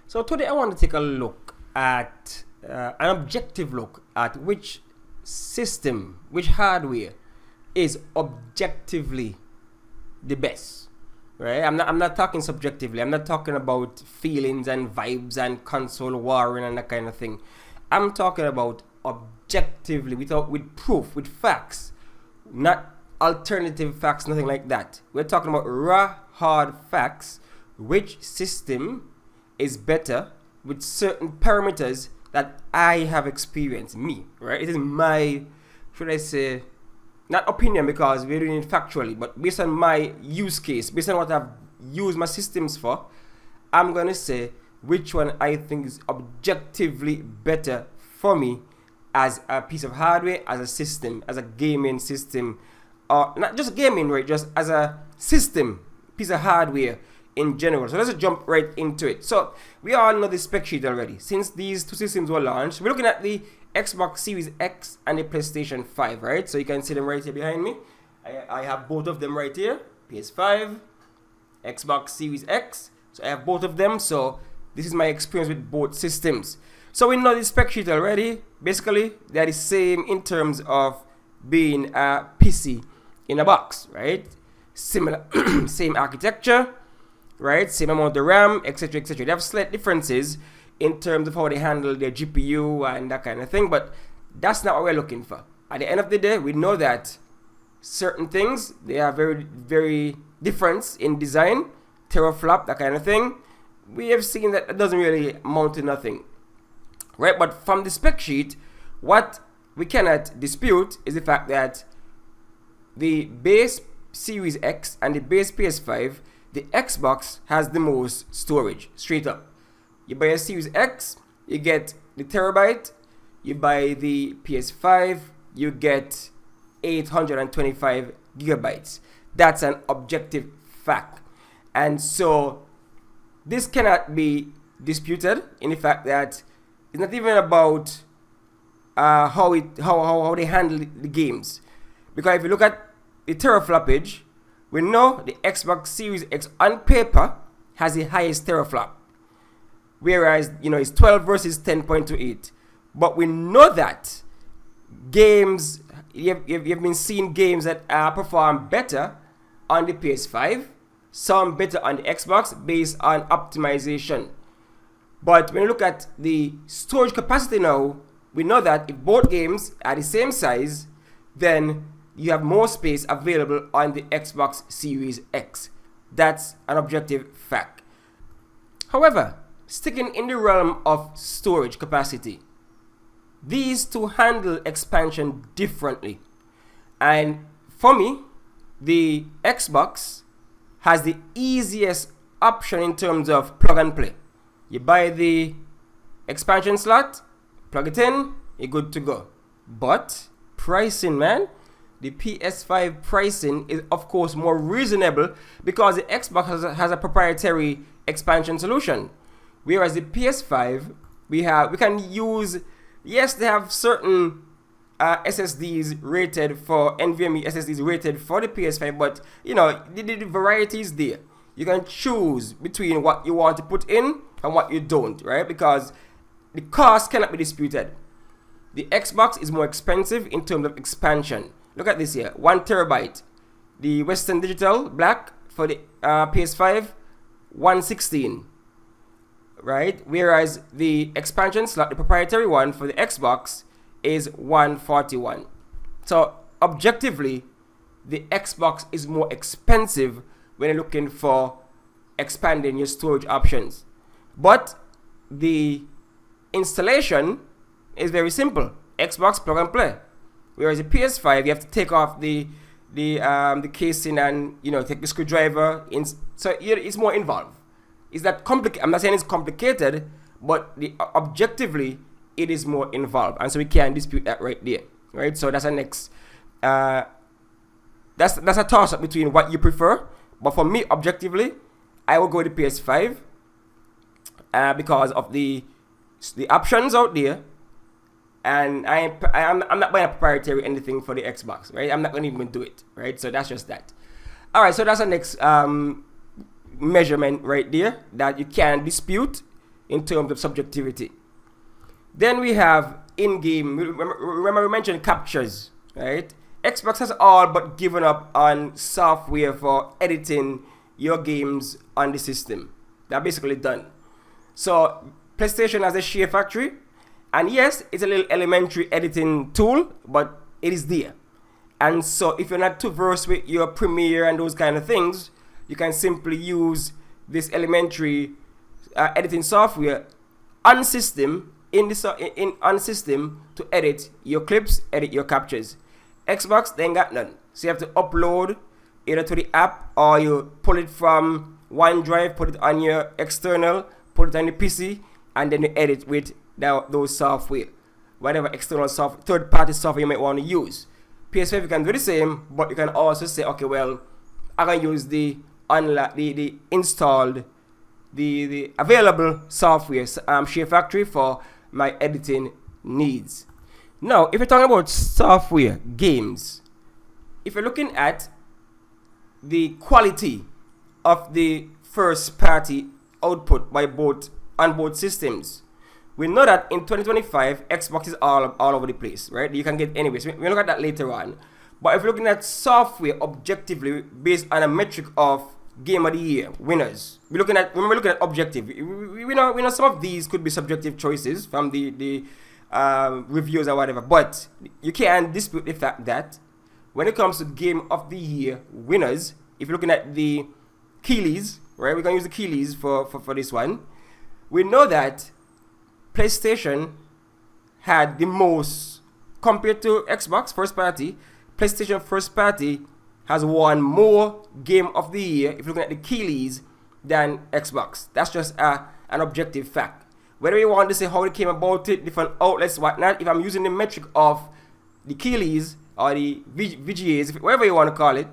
So today I want to take a look at an objective look at which system, which hardware is objectively the best. Right? I'm not talking subjectively. I'm not talking about feelings and vibes and console warring and that kind of thing. I'm talking about objectively, with proof, with facts, not alternative facts, nothing like that. We're talking about raw, hard facts. Which system is better with certain parameters that I have experienced, me, right? It is my, should I say, not opinion because we're doing it factually, but based on my use case, based on what I've used my systems for, I'm going to say which one I think is objectively better for me as a piece of hardware, as a system, as a gaming system, or not just gaming, right? Just as a system, piece of hardware in general. So let's just jump right into it. So we all know the spec sheet already. Since these two systems were launched, we're looking at the Xbox Series X and the PlayStation 5, right? So you can see them right here behind me. I have both of them right here. PS5, Xbox Series X. So I have both of them. So this is my experience with both systems. So we know the spec sheet already. Basically, they're the same in terms of being a PC in a box, right? Similar, same architecture, right? Same amount of RAM, etc., etc. They have slight differences in terms of how they handle their GPU and that kind of thing, but that's not what we're looking for. At the end of the day, we know that certain things, they are very, very different in design, teraflop, that kind of thing. We have seen that it doesn't really amount to nothing, right? But from the spec sheet, what we cannot dispute is the fact that the base Series X and the base PS5, the Xbox has the most storage, straight up. You buy a Series X, you get the terabyte. You buy the PS5, you get 825 gigabytes. That's an objective fact. And so this cannot be disputed in the fact that it's not even about how they handle the games. Because if you look at the terafloppage, we know the Xbox Series X on paper has the highest teraflop. Whereas, it's 12 versus 10.28. But we know that games, you've been seeing games that perform better on the PS5, some better on the Xbox based on optimization. But when you look at the storage capacity now, we know that if both games are the same size, then you have more space available on the Xbox Series X. That's an objective fact. However, sticking in the realm of storage capacity, these two handle expansion differently. And for me, the Xbox has the easiest option in terms of plug and play. You buy the expansion slot, plug it in, you're good to go. But pricing, man, the PS5 pricing is of course more reasonable because the Xbox has a proprietary expansion solution. Whereas the PS5, we can use, yes, they have certain SSDs rated for NVMe SSDs rated for the PS5, but the variety is there. You can choose between what you want to put in and what you don't, right? Because the cost cannot be disputed. The Xbox is more expensive in terms of expansion. Look at this here, 1 terabyte. The Western Digital Black for the PS5, 116. Right? Whereas the expansion slot, the proprietary one for the Xbox, is 141. So objectively, the Xbox is more expensive when you're looking for expanding your storage options. But the installation is very simple. Xbox plug and play. Whereas the PS5, you have to take off the casing and take the screwdriver. So it's more involved. Is that complicated? I'm not saying it's complicated, but objectively, it is more involved, and so we can't dispute that right there, right? So that's a next. That's a toss up between what you prefer, but for me, objectively, I will go with the PS5 because of the options out there, and I'm not buying a proprietary anything for the Xbox, right? I'm not gonna even do it, right? So that's just that. All right, so that's the next measurement right there that you can't dispute. in terms of subjectivity. Then we have in-game. Remember we mentioned captures, right? Xbox has all but given up on software for editing your games on the system. They're basically done. So PlayStation has a share factory, and yes, it's a little elementary editing tool, but it is there. And so if you're not too versed with your Premiere and those kind of things, you can simply use this elementary editing software on system on system to edit your clips, edit your captures. Xbox, they ain't got none. So you have to upload either to the app, or you pull it from OneDrive, put it on your external, put it on the PC, and then you edit with those software, whatever external software, third-party software you might want to use. PS5 you can do the same, but you can also say, okay, well, I can use the installed, the available software share factory for my editing needs. Now, if you're talking about software, games, if you're looking at the quality of the first party output on both systems, we know that in 2025 Xbox is all over the place, right? You can get anywhere. So we'll look at that later on. But if you're looking at software objectively based on a metric of Game of the Year winners, we're looking at objective. We know some of these could be subjective choices from the reviews or whatever, but you can't dispute the fact that when it comes to Game of the Year winners, if you're looking at the Keeleys, right, we're going to use the Keeleys for this one, we know that PlayStation had the most, compared to Xbox first party, PlayStation first party has won more Game of the Year, if you're looking at the Keeleys, than Xbox. That's just an objective fact. Whether you want to say how it came about it, different outlets, whatnot, if I'm using the metric of the Keeleys or the VGAs, whatever you want to call it,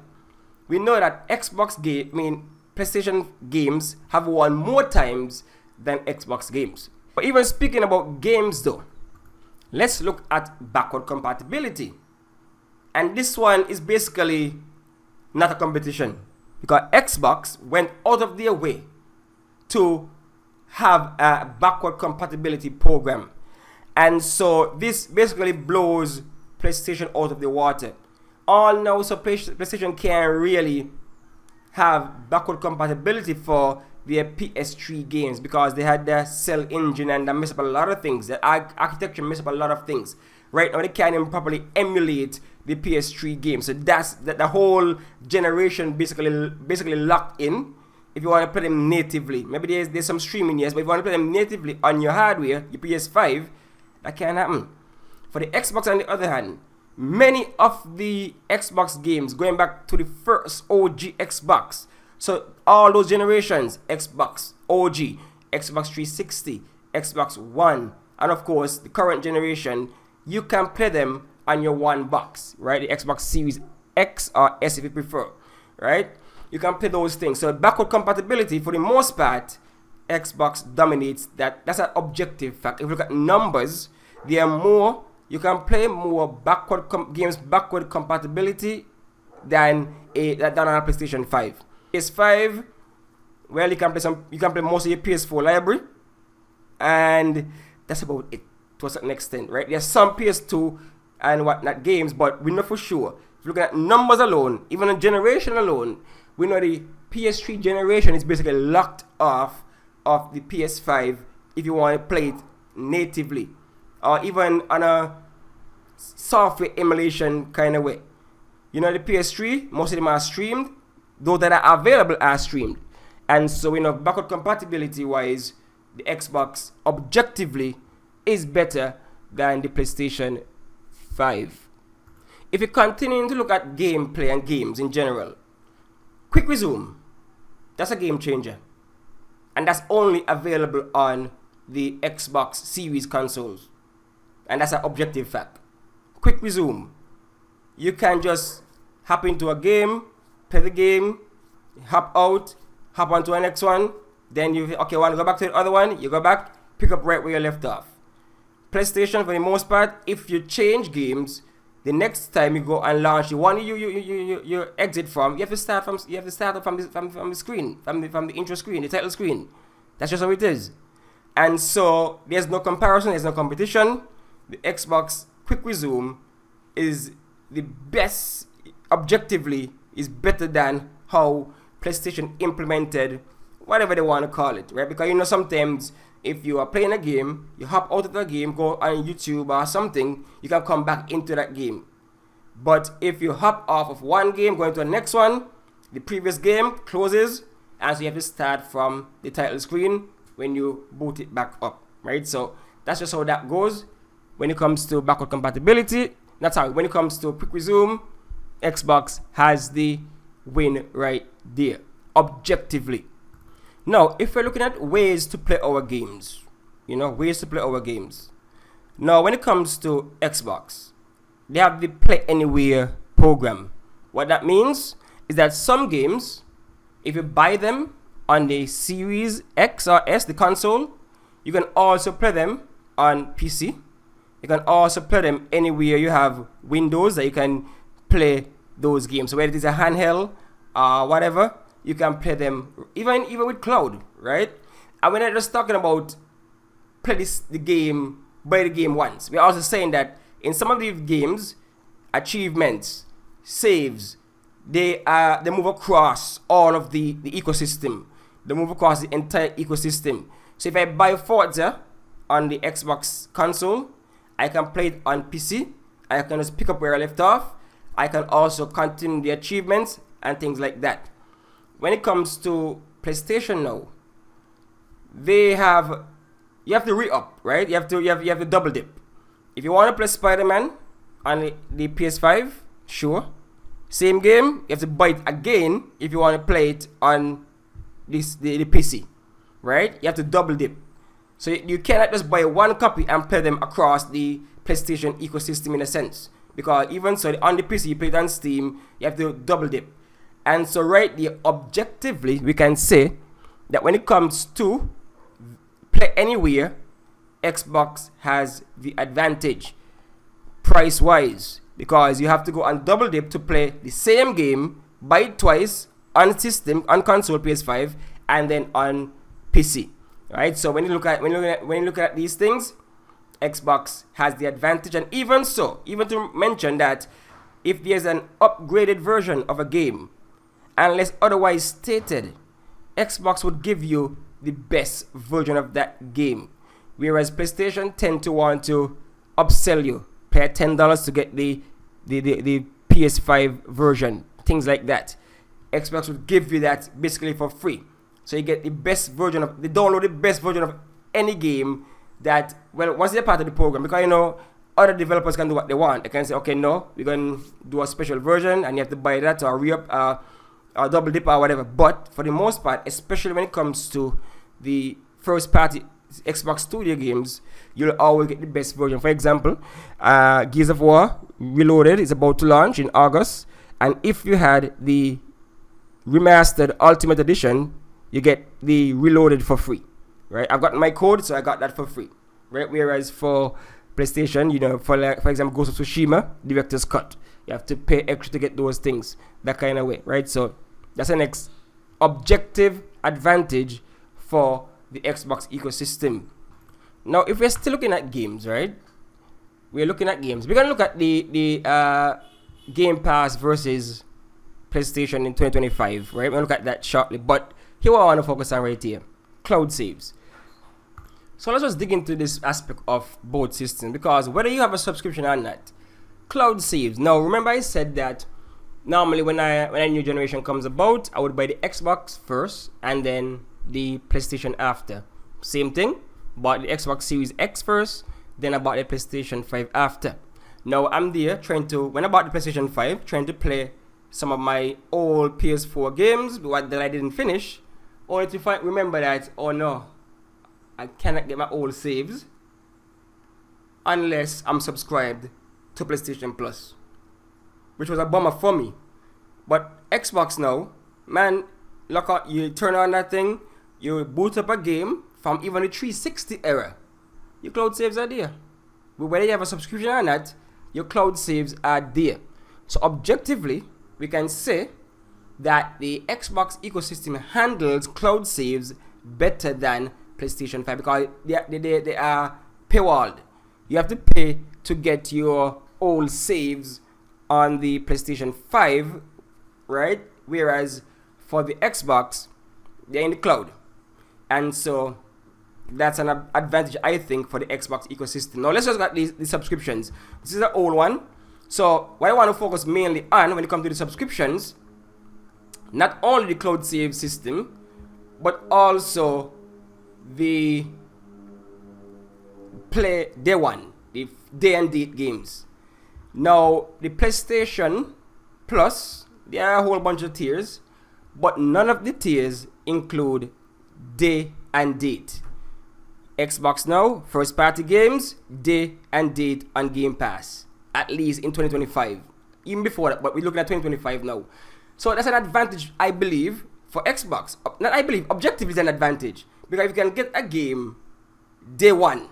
we know that PlayStation games have won more times than Xbox games. But even speaking about games though, let's look at backward compatibility. And this one is basically not a competition, because Xbox went out of their way to have a backward compatibility program. And so this basically blows PlayStation out of the water. All now, so PlayStation can really have backward compatibility for their PS3 games, because they had the cell engine and that mess up a lot of things. The architecture mess up a lot of things. Right now they can't even properly emulate the PS3 game. So that's the whole generation basically locked in. If you want to play them natively, maybe there's some streaming, yes, but if you want to play them natively on your hardware, your PS5, that can't happen. For the Xbox, on the other hand, many of the Xbox games going back to the first OG Xbox, so all those generations, Xbox OG, Xbox 360, Xbox One, and of course the current generation, you can play them on your one box, right? The Xbox Series X or S if you prefer, right? You can play those things. So backward compatibility, for the most part, Xbox dominates that. That's an objective fact. If you look at numbers, there are more. You can play more games backward compatibility than on a PlayStation 5. PS5, well, you can play most of your PS4 library, and that's about it to a certain extent, right? There's some PS2 and whatnot games, but we know for sure. If you're looking at numbers alone, even a generation alone, we know the PS3 generation is basically locked off of the PS5 if you want to play it natively, or even on a software emulation kind of way. You know, the PS3, most of them are streamed. Those that are available are streamed. And so, you know, backward compatibility wise, the Xbox objectively is better than the PlayStation 5. If you continue to look at gameplay and games in general, Quick Resume, that's a game changer. And that's only available on the Xbox Series consoles. And that's an objective fact. Quick Resume. You can just hop into a game, play the game, hop out, hop onto the next one. Then you, okay, want to go back to the other one, you go back, pick up right where you left off. PlayStation, for the most part, if you change games, the next time you go and launch the one you exit from, you have to start from the screen, from the intro screen, the title screen. That's just how it is. And so there's no comparison, there's no competition. The Xbox Quick Resume is the best, objectively, is better than how PlayStation implemented whatever they want to call it, right? Because you know, sometimes if you are playing a game, you hop out of the game, go on YouTube or something, you can come back into that game. But if you hop off of one game, go into the next one, the previous game closes, and so you have to start from the title screen when you boot it back up, right? So that's just how that goes. When it comes to backward compatibility, that's how, when it comes to Quick Resume, Xbox has the win right there, objectively. Now, if we're looking at ways to play our games, ways to play our games. Now, when it comes to Xbox, they have the Play Anywhere program. What that means is that some games, if you buy them on the Series X or S, the console, you can also play them on PC. You can also play them anywhere you have Windows that you can play those games. So whether it is a handheld or whatever, you can play them even with cloud, right? And we're not just talking about buy the game once. We're also saying that in some of these games, achievements, saves, they move across all of the ecosystem. They move across the entire ecosystem. So if I buy Forza on the Xbox console, I can play it on PC. I can just pick up where I left off. I can also continue the achievements and things like that. When it comes to PlayStation now, you have to re-up, right? You have to double dip. If you want to play Spider-Man on the PS5, sure. Same game, you have to buy it again if you want to play it on the PC, right? You have to double dip. So you cannot just buy one copy and play them across the PlayStation ecosystem in a sense. Because even so, on the PC, you play it on Steam, you have to double dip. And so right there, objectively, we can say that when it comes to Play Anywhere, Xbox has the advantage price-wise, because you have to go on double dip to play the same game, buy it twice on system, on console PS5, and then on PC, right? So when you look at these things, Xbox has the advantage. And even to mention that if there's an upgraded version of a game, unless otherwise stated, Xbox would give you the best version of that game, whereas PlayStation tend to want to upsell you, pay $10 to get the PS5 version, things like that. Xbox would give you that basically for free, so you get the best version of any game that, well, once they're part of the program, because other developers can do what they want. They can say, okay, no, we're going to do a special version and you have to buy that or re-up or double dip or whatever. But for the most part, especially when it comes to the first party Xbox Studio games, you'll always get the best version. For example, Gears of War Reloaded is about to launch in August, and if you had the remastered Ultimate Edition, you get the Reloaded for free, right? I've got my code, so I got that for free, right? Whereas for PlayStation, for example, Ghost of Tsushima Director's Cut, you have to pay extra to get those things, that kind of way, right? So that's an objective advantage for the Xbox ecosystem. Now, if we're still looking at games, right? We're looking at games. We're going to look at the Game Pass versus PlayStation in 2025, right? We'll look at that shortly. But here what I want to focus on right here. Cloud saves. So let's just dig into this aspect of both systems, because whether you have a subscription or not, cloud saves. Now, remember I said that normally when a new generation comes about, I would buy the Xbox first and then the PlayStation after. Same thing, bought the Xbox Series X first, then I bought the PlayStation 5 after. Now I'm there when I bought the PlayStation 5, trying to play some of my old PS4 games that I didn't finish, only to remember that, oh no, I cannot get my old saves unless I'm subscribed to PlayStation Plus, which was a bummer for me. But Xbox now, man, look out, you turn on that thing, you boot up a game from even the 360 era, your cloud saves are there. But whether you have a subscription or not, your cloud saves are there. So objectively, we can say that the Xbox ecosystem handles cloud saves better than PlayStation 5 because they are paywalled. You have to pay to get your old saves on the PlayStation 5, right? Whereas for the Xbox, they're in the cloud. And so that's an advantage, I think, for the Xbox ecosystem. Now, let's just get the subscriptions. This is an old one. So, what I want to focus mainly on when it comes to the subscriptions, not only the cloud save system, but also the play day one, the day and date games. Now, the PlayStation Plus, there are a whole bunch of tiers, but none of the tiers include day and date. Xbox now, first party games, day and date on Game Pass, at least in 2025. Even before that, but we're looking at 2025 now. So that's an advantage, I believe, for Xbox. Not I believe, objectively is an advantage. Because if you can get a game day one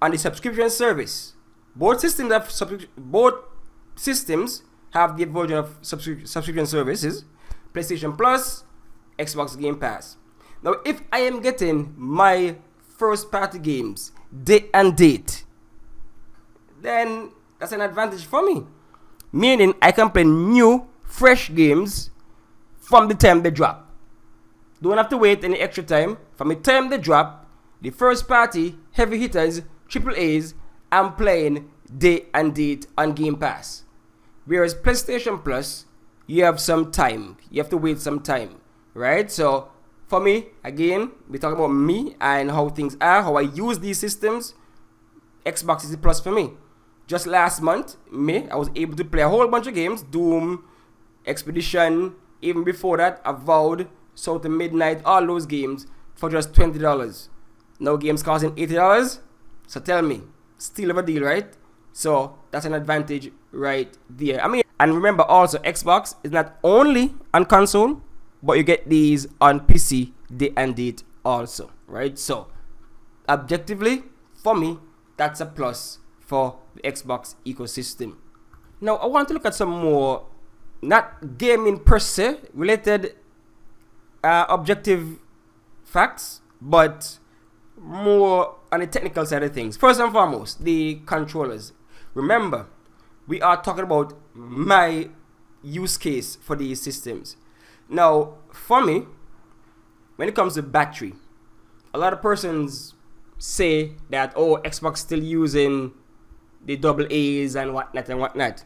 on the subscription service, both systems have the version of subscription services, PlayStation Plus, Xbox Game Pass. Now, if I am getting my first party games day and date, then that's an advantage for me. Meaning I can play new, fresh games from the time they drop. Don't have to wait any extra time. From the time they drop, the first party, heavy hitters, triple A's, I'm playing day and date on Game Pass. Whereas PlayStation Plus, you have some time. You have to wait some time, right? So for me, again, we talk about me and how things are, how I use these systems. Xbox is a plus for me. Just last month, May, I was able to play a whole bunch of games. Doom, Expedition, even before that, Avowed, South to Midnight, all those games for just $20. Now games costing $80. So tell me, steal of a deal, right? So that's an advantage right there. I mean, and remember also, Xbox is not only on console, but you get these on PC day and date also, right? So objectively, for me, that's a plus for the Xbox ecosystem. Now, I want to look at some more, not gaming per se, related objective facts, but more on the technical side of things. First and foremost, the controllers. Remember, we are talking about my use case for these systems. Now, for me, when it comes to battery, a lot of persons say that, oh, Xbox still using the double A's and whatnot and whatnot.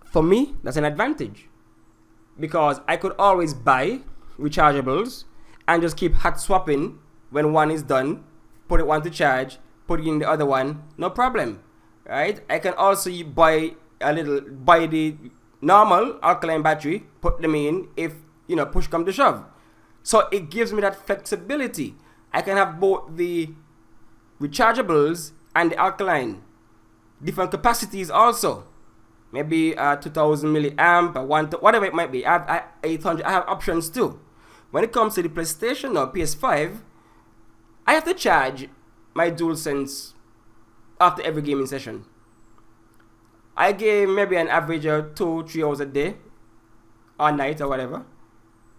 For me, that's an advantage, because I could always buy rechargeables and just keep hot swapping when one is done, put it one to charge, put it in the other one, no problem, right? I can also buy the normal alkaline battery, put them in if, push come to shove. So it gives me that flexibility. I can have both the rechargeables and the alkaline, different capacities also. Maybe 2000 milliamp, whatever it might be. I have 800. I have options too. When it comes to the PlayStation or PS5, I have to charge my DualSense after every gaming session. I game maybe an average of 2-3 hours a day, or night or whatever,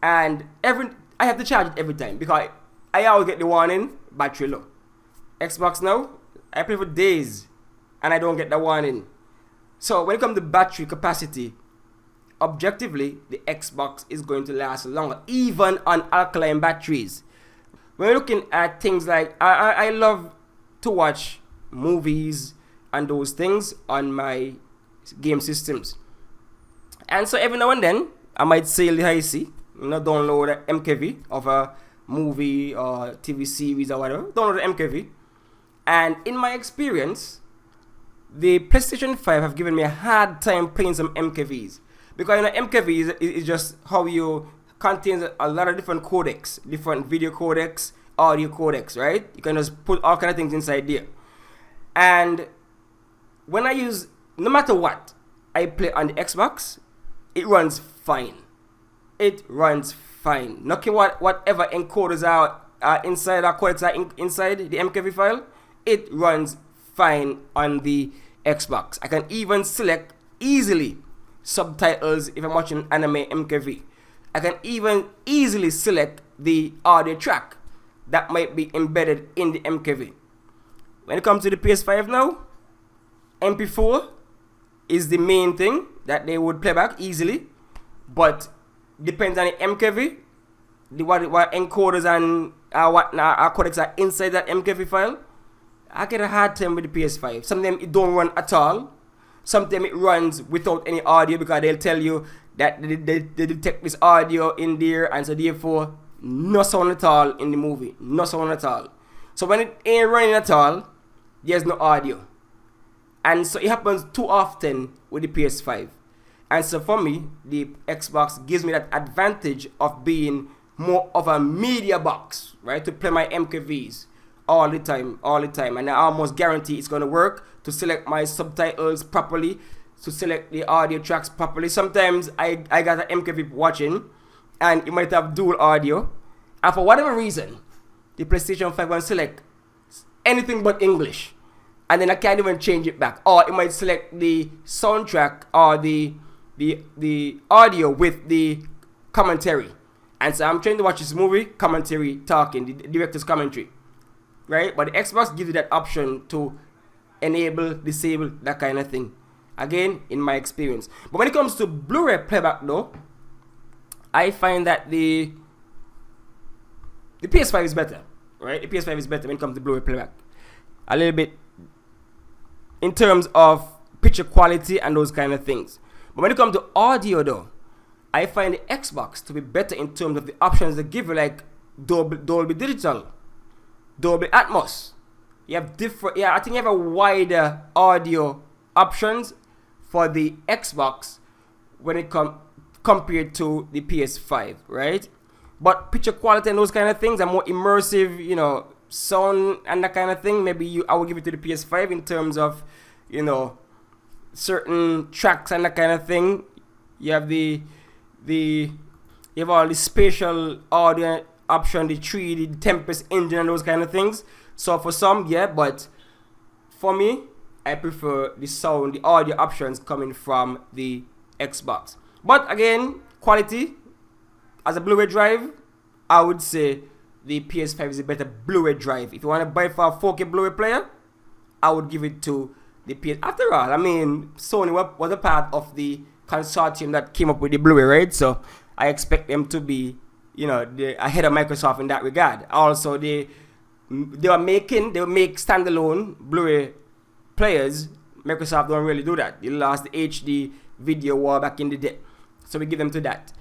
and I have to charge it every time because I always get the warning, battery low. Xbox now, I play for days and I don't get the warning. So when it comes to battery capacity, objectively, the Xbox is going to last longer, even on alkaline batteries. When we're looking at things like, I love to watch movies and those things on my game systems. And so every now and then, I might sail the high sea, download an MKV of a movie or TV series or whatever, download an MKV. And in my experience, the PlayStation 5 have given me a hard time playing some MKVs. Because MKV is just how you contains a lot of different codecs, different video codecs, audio codecs, right? You can just put all kind of things inside there. And when I use, no matter what I play on the Xbox, it runs fine. It runs fine. No matter whatever encoders are inside, or codecs are inside the MKV file, it runs fine on the Xbox. I can even select easily subtitles if I'm watching anime MKV. I can even easily select the audio track that might be embedded in the MKV. When it comes to the PS5 now, MP4 is the main thing that they would play back easily, but depends on the MKV, what encoders and what codecs are inside that MKV file. I get a hard time with the PS5. Sometimes it don't run at all. Sometimes it runs without any audio because they'll tell you that they detect this audio in there, and so therefore no sound at all in the movie. No sound at all. So when it ain't running at all, there's no audio. And so it happens too often with the PS5. And so for me, the Xbox gives me that advantage of being more of a media box, right? To play my MKVs all the time. And I almost guarantee it's going to work to select my subtitles properly, to select the audio tracks properly. Sometimes I got an MKV watching and it might have dual audio. And for whatever reason, the PlayStation 5 will select anything but English. And then I can't even change it back. Or it might select the soundtrack or the audio with the commentary. And so I'm trying to watch this movie, commentary, talking, the director's commentary. Right? But the Xbox gives you that option to enable, disable, that kind of thing. Again, in my experience. But when it comes to Blu-ray playback though, I find that the PS5 is better. Right? The PS5 is better when it comes to Blu-ray playback. A little bit in terms of picture quality and those kind of things. But when it comes to audio though, I find the Xbox to be better in terms of the options they give you, like Dolby Digital, Dolby Atmos. You have different, I think you have a wider audio options for the Xbox when it compared to the PS5, right? But picture quality and those kind of things are more immersive, sound and that kind of thing. Maybe I would give it to the PS5 in terms of, certain tracks and that kind of thing. You have you have all the spatial audio option, the 3D, the Tempest engine and those kind of things. So for some, yeah, but for me, I prefer the sound, the audio options coming from the Xbox. But again, quality, as a Blu-ray drive, I would say the PS5 is a better Blu-ray drive. If you want to buy for a 4K Blu-ray player, I would give it to the PS. After all, I mean, Sony was a part of the consortium that came up with the Blu-ray, right? So I expect them to be, ahead of Microsoft in that regard. Also, they will make standalone Blu-ray players. Microsoft don't really do that. They lost the HD video war back in the day. So we give them to that.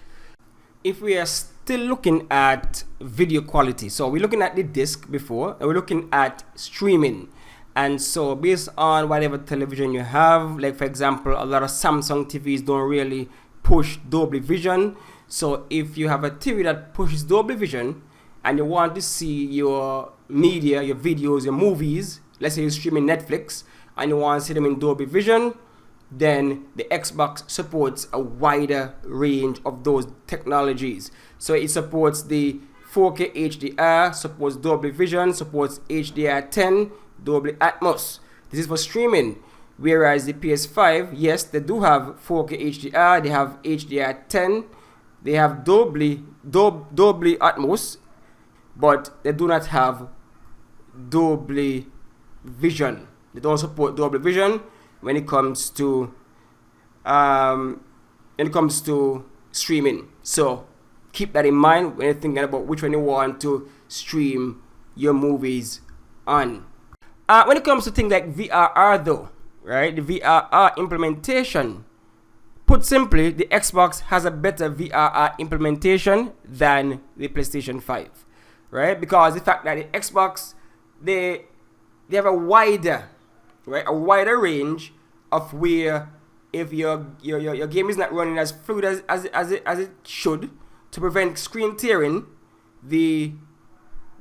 If we are still looking at video quality, so we're looking at the disc before, and we're looking at streaming. And so based on whatever television you have, like for example, a lot of Samsung TVs don't really push Dolby Vision. So if you have a TV that pushes Dolby Vision and you want to see your media, your videos, your movies, let's say you're streaming Netflix and you want to see them in Dolby Vision, then the Xbox supports a wider range of those technologies. So it supports the 4K HDR, supports Dolby Vision, supports HDR10, Dolby Atmos. This is for streaming. Whereas the PS5, yes, they do have 4K HDR, they have HDR10, they have Dolby Atmos, but they do not have Dolby Vision. They don't support Dolby Vision when it comes to streaming. So keep that in mind when you're thinking about which one you want to stream your movies on. When it comes to things like VRR though, right? The VRR implementation, put simply, the Xbox has a better VRR implementation than the PlayStation 5, right? Because the fact that the Xbox, they have a wider range of where if your game is not running as fluid as it should, to prevent screen tearing, the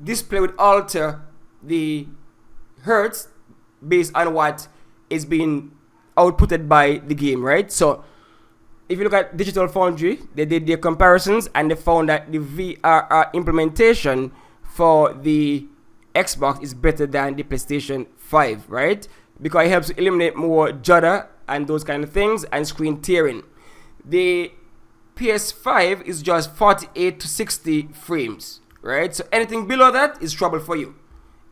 display would alter the hertz based on what is being outputted by the game, right? So if you look at Digital Foundry, they did their comparisons and they found that the VRR implementation for the Xbox is better than the PlayStation 5, right? Because it helps to eliminate more judder and those kind of things and screen tearing. The PS5 is just 48 to 60 frames, right? So anything below that is trouble for you.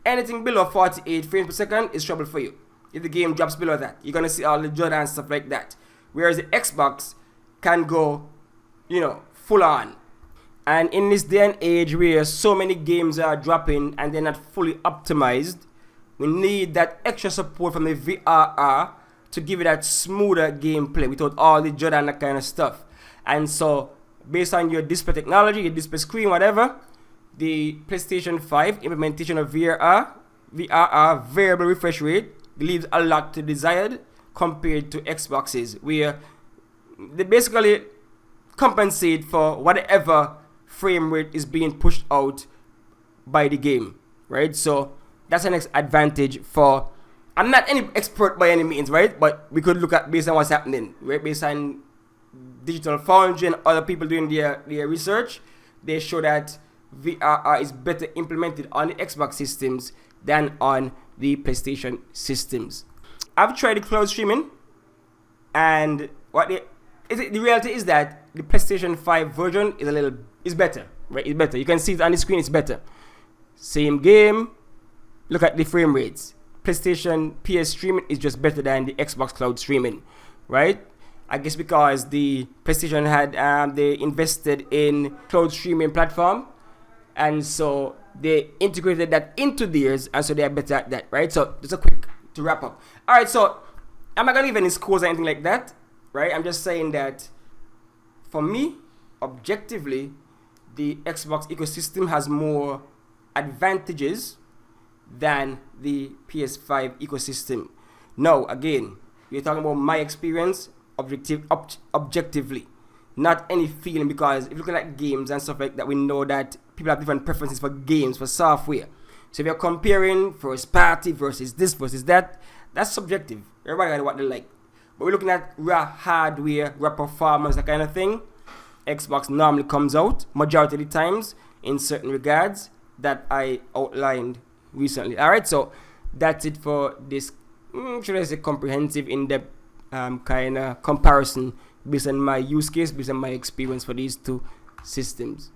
Anything below 48 frames per second is trouble for you. If the game drops below that, you're gonna see all the Jordan and stuff like that. Whereas the Xbox can go, full on. And in this day and age where so many games are dropping and they're not fully optimized, we need that extra support from the VRR to give it that smoother gameplay without all the Jordan and that kind of stuff. And so, based on your display technology, your display screen, whatever, the PlayStation 5 implementation of VRR, variable refresh rate, leaves a lot to desired compared to Xboxes, where they basically compensate for whatever frame rate is being pushed out by the game, right? So that's an advantage for. I'm not any expert by any means, right? But we could look at based on what's happening, right? Based on Digital Foundry and other people doing their research, they show that VRR is better implemented on the Xbox systems than on the PlayStation systems. I've tried the cloud streaming, and the reality is that the PlayStation 5 version is better, right? It's better. You can see it on the screen. It's better. Same game. Look at the frame rates. PlayStation PS streaming is just better than the Xbox cloud streaming, right? I guess because the PlayStation had they invested in cloud streaming platform, and so they integrated that into theirs, and so they are better at that, right? So just a quick to wrap up. All right, so I'm not gonna give any scores or anything like that, right? I'm just saying that for me, objectively, the Xbox ecosystem has more advantages than the PS5 ecosystem. Now, again, we're talking about my experience objectively, not any feeling, because if you're looking at games and stuff like that, we know that people have different preferences for games, for software. So if you're comparing first party versus this versus that, that's subjective. Everybody got what they like. But we're looking at raw hardware, raw performance, that kind of thing. Xbox normally comes out majority of the times in certain regards that I outlined recently. Alright, so that's it for this, should I say, comprehensive, in-depth kind of comparison based on my use case, based on my experience for these two systems.